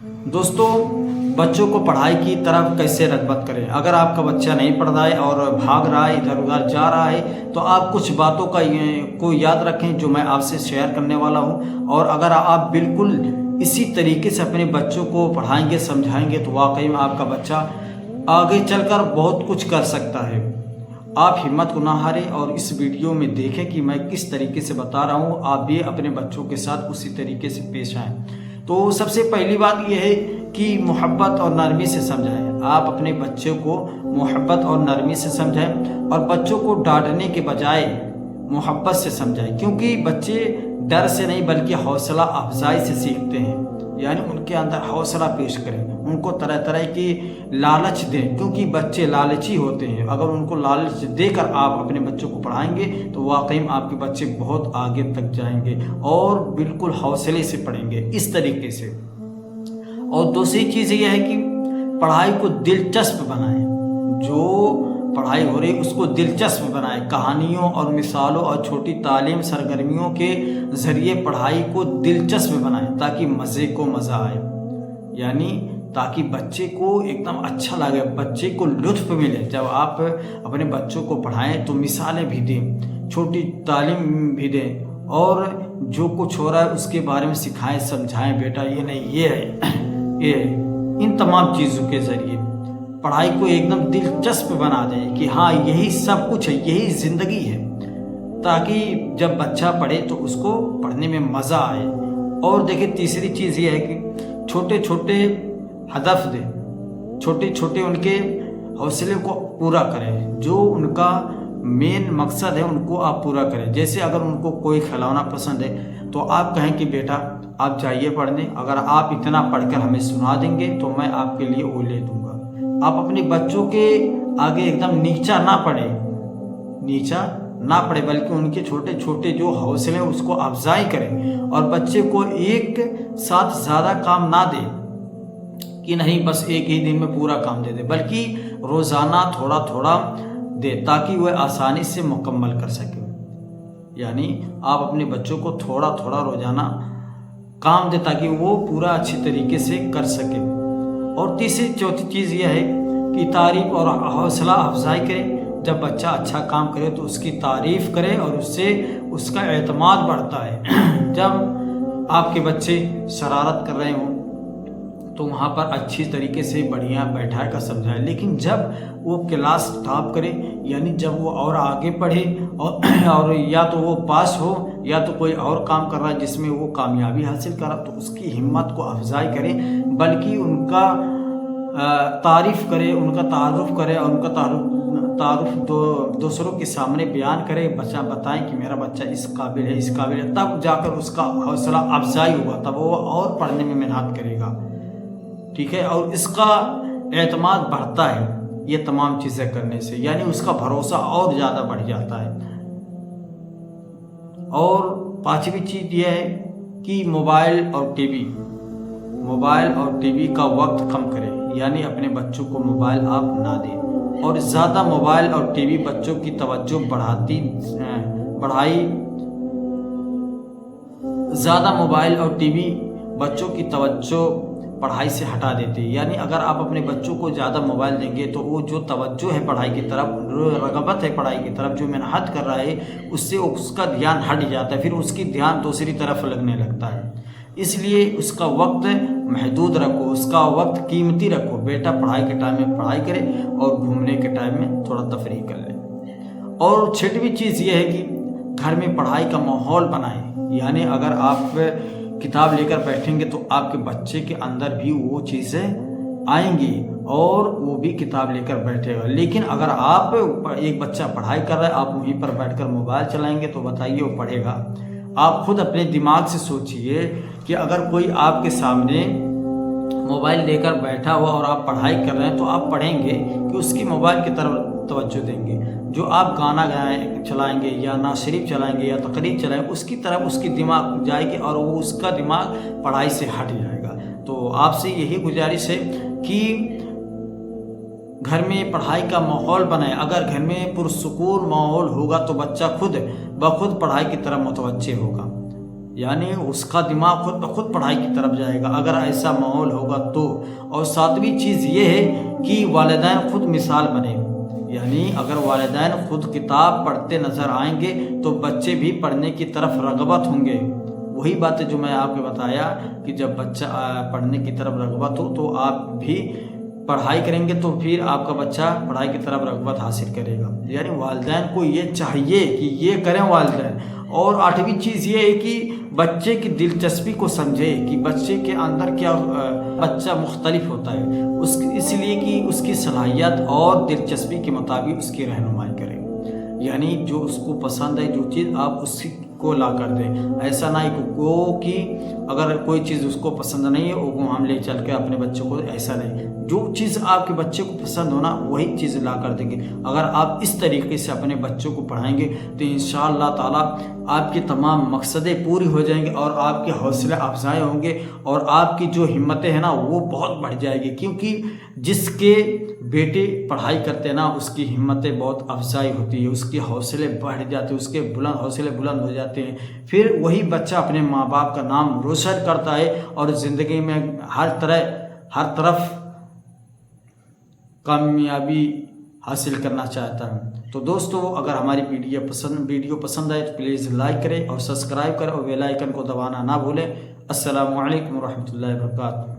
दोस्तों, बच्चों को पढ़ाई की तरफ कैसे रग़बत करें। अगर आपका बच्चा नहीं पढ़ रहा है और भाग रहा है, इधर उधर जा रहा है, तो आप कुछ बातों को याद रखें जो मैं आपसे शेयर करने वाला हूं। और अगर आप बिल्कुल इसी तरीके से अपने बच्चों को पढ़ाएंगे, समझाएंगे, तो वाकई में आपका बच्चा आगे चलकर बहुत कुछ कर सकता है। आप हिम्मत को ना हारें और इस वीडियो में देखें कि मैं किस तरीके से बता रहा हूँ, आप भी अपने बच्चों के साथ उसी तरीके से पेश आएँ। तो सबसे पहली बात यह है कि मोहब्बत और नरमी से समझाएं। आप अपने बच्चों को मोहब्बत और नरमी से समझाएं और बच्चों को डांटने के बजाय मोहब्बत से समझाएं, क्योंकि बच्चे डर से नहीं बल्कि हौसला अफजाई से सीखते हैं। यानी उनके अंदर हौसला पेश करें, उनको तरह तरह की लालच दें, क्योंकि बच्चे लालची होते हैं। अगर उनको लालच देकर आप अपने बच्चों को पढ़ाएंगे तो वाकई में आपके बच्चे बहुत आगे तक जाएंगे और बिल्कुल हौसले से पढ़ेंगे इस तरीके से। और दूसरी चीज़ यह है कि पढ़ाई को दिलचस्प बनाएं। जो पढ़ाई हो रही है उसको दिलचस्प बनाएं। कहानियों और मिसालों और छोटी तालीम सरगर्मियों के ज़रिए पढ़ाई को दिलचस्प बनाएं ताकि मज़े को मज़ा आए। यानी ताकि बच्चे को एकदम अच्छा लगे, बच्चे को लुत्फ़ मिले। जब आप अपने बच्चों को पढ़ाएं तो मिसालें भी दें, छोटी तालीम भी दें और जो कुछ हो रहा है उसके बारे में सिखाएं, समझाएं। बेटा ये नहीं, ये है, ये इन तमाम चीज़ों के ज़रिए पढ़ाई को एकदम दिलचस्प बना दें कि हाँ यही सब कुछ है, यही ज़िंदगी है, ताकि जब बच्चा पढ़े तो उसको पढ़ने में मज़ा आए। और देखिए तीसरी चीज़ ये है कि छोटे छोटे हदफ दें, छोटे छोटे उनके हौसले को पूरा करें। जो उनका मेन मकसद है उनको आप पूरा करें। जैसे अगर उनको कोई खिलौना पसंद है तो आप कहें कि बेटा आप जाइए पढ़ने, अगर आप इतना पढ़कर हमें सुना देंगे तो मैं आपके लिए वो ले दूंगा। आप अपने बच्चों के आगे एकदम नीचा ना पड़े बल्कि उनके छोटे छोटे जो हौसले हैं उसको अफजाई करें। और बच्चे को एक साथ ज़्यादा काम ना दें कि नहीं बस एक ही दिन में पूरा काम दे दे, बल्कि रोज़ाना थोड़ा थोड़ा दे ताकि वह आसानी से मुकम्मल कर सके। यानी आप अपने बच्चों को थोड़ा थोड़ा रोज़ाना काम दे ताकि वो पूरा अच्छी तरीके से कर सके। और तीसरी चौथी चीज़ यह है कि तारीफ़ और हौसला अफजाई करें। जब बच्चा अच्छा काम करे तो उसकी तारीफ़ करें और उससे उसका एतमाद बढ़ता है। जब आपके बच्चे शरारत कर रहे हों तो वहाँ पर अच्छी तरीके से बढ़िया बैठा कर समझाएं, लेकिन जब वो क्लास टॉप करे, यानी जब वो और आगे पढ़े और या तो वो पास हो या तो कोई और काम कर रहा है जिसमें वो कामयाबी हासिल करा, तो उसकी हिम्मत को अफजाई करें, बल्कि उनका तारीफ़ करे, उनका तारुफ करे और उनका तारुफ दूसरों के सामने बयान करे। बच्चा बताएं कि मेरा बच्चा इस काबिल है, इस काबिल है, तब जाकर उसका हौसला अफजाई होगा, तब वो और पढ़ने में मेहनत करेगा। ठीक है, और इसका एतमाद बढ़ता है ये तमाम चीज़ें करने से, यानी उसका भरोसा और ज़्यादा बढ़ जाता है। और पांचवी चीज़ यह है कि मोबाइल और टीवी का वक्त कम करें। यानी अपने बच्चों को मोबाइल आप ना दें। और ज़्यादा मोबाइल और टीवी बच्चों की तवज्जो ज़्यादा मोबाइल और टीवी बच्चों की तवज्जो पढ़ाई से हटा देते हैं। यानी अगर आप अपने बच्चों को ज़्यादा मोबाइल देंगे तो वो जो तवज्जो है पढ़ाई की तरफ, रग़बत है पढ़ाई की तरफ, जो मेहनत कर रहा है उससे उसका ध्यान हट जाता है, फिर उसकी ध्यान दूसरी तरफ लगने लगता है। इसलिए उसका वक्त महदूद रखो, उसका वक्त कीमती रखो। बेटा पढ़ाई के टाइम में पढ़ाई करे और घूमने के टाइम में थोड़ा तफरीह कर ले। और छठवीं चीज़ ये है कि घर में पढ़ाई का माहौल बनाएं। यानी अगर आप किताब लेकर बैठेंगे तो आपके बच्चे के अंदर भी वो चीज़ें आएंगी और वो भी किताब लेकर बैठेगा। लेकिन अगर आप एक बच्चा पढ़ाई कर रहा है, आप वहीं पर बैठकर मोबाइल चलाएंगे तो बताइए वो पढ़ेगा। आप खुद अपने दिमाग से सोचिए कि अगर कोई आपके सामने मोबाइल लेकर बैठा हुआ और आप पढ़ाई कर रहे हैं तो आप पढ़ेंगे कि उसकी मोबाइल की तरफ तवज्जो देंगे। जो आप गाना चलाएंगे या ना शरीफ चलाएंगे या तकरीर चलाएंगे उसकी तरफ उसकी दिमाग जाएगी और वो उसका दिमाग पढ़ाई से हट जाएगा। तो आपसे यही गुजारिश है कि घर में पढ़ाई का माहौल बनाए। अगर घर में पुरसुकून माहौल होगा तो बच्चा खुद ब खुद पढ़ाई की तरफ मुतवज्जे होगा। यानी उसका दिमाग खुद बखुद पढ़ाई की तरफ जाएगा अगर ऐसा माहौल होगा तो। और सातवीं चीज़ ये है कि वालिदैन खुद मिसाल बने, यानी अगर वालिदैन खुद किताब पढ़ते नज़र आएंगे तो बच्चे भी पढ़ने की तरफ रग़बत होंगे। वही बातें जो मैं आपको बताया कि जब बच्चा पढ़ने की तरफ रग़बत हो तो आप भी पढ़ाई करेंगे तो फिर आपका बच्चा पढ़ाई की तरफ रग़बत हासिल करेगा। यानी वालिदैन को ये चाहिए कि ये करें वालिदैन। और आठवीं चीज़ ये है कि बच्चे की दिलचस्पी को समझे कि बच्चे के अंदर क्या, बच्चा मुख्तलिफ होता है इसलिए कि उसकी सलाहियत और दिलचस्पी के मुताबिक उसकी रहनुमाई करें। यानी जो उसको पसंद है जो चीज़ आप उसी को ला कर दें। ऐसा ना कि अगर कोई चीज़ उसको पसंद नहीं है वो हम ले चल के अपने बच्चों को, ऐसा नहीं। जो चीज़ आपके बच्चे को पसंद होना वही चीज़ ला कर देंगे। अगर आप इस तरीके से अपने बच्चों को पढ़ाएंगे तो इंशाअल्लाह ताला आपकी तमाम मकसदें पूरी हो जाएंगे और आपके हौसले अफजाई होंगे और आपकी जो हिम्मतें हैं ना वो बहुत बढ़ जाएगी। क्योंकि जिसके बेटे पढ़ाई करते हैं ना उसकी हिम्मतें बहुत अफजाई होती है, उसके हौसले बढ़ जाते हैं, उसके हौसले बुलंद हो जाते हैं। फिर वही बच्चा अपने माँ बाप का नाम रोशन करता है और ज़िंदगी में हर तरफ कामयाबी हासिल करना चाहता है। तो दोस्तों अगर हमारी वीडियो पसंद आए तो प्लीज़ लाइक करें और सब्सक्राइब करें और बेल आइकन को दबाना ना भूलें। अस्सलामु अलैकुम व रहमतुल्लाहि व बरकातहू।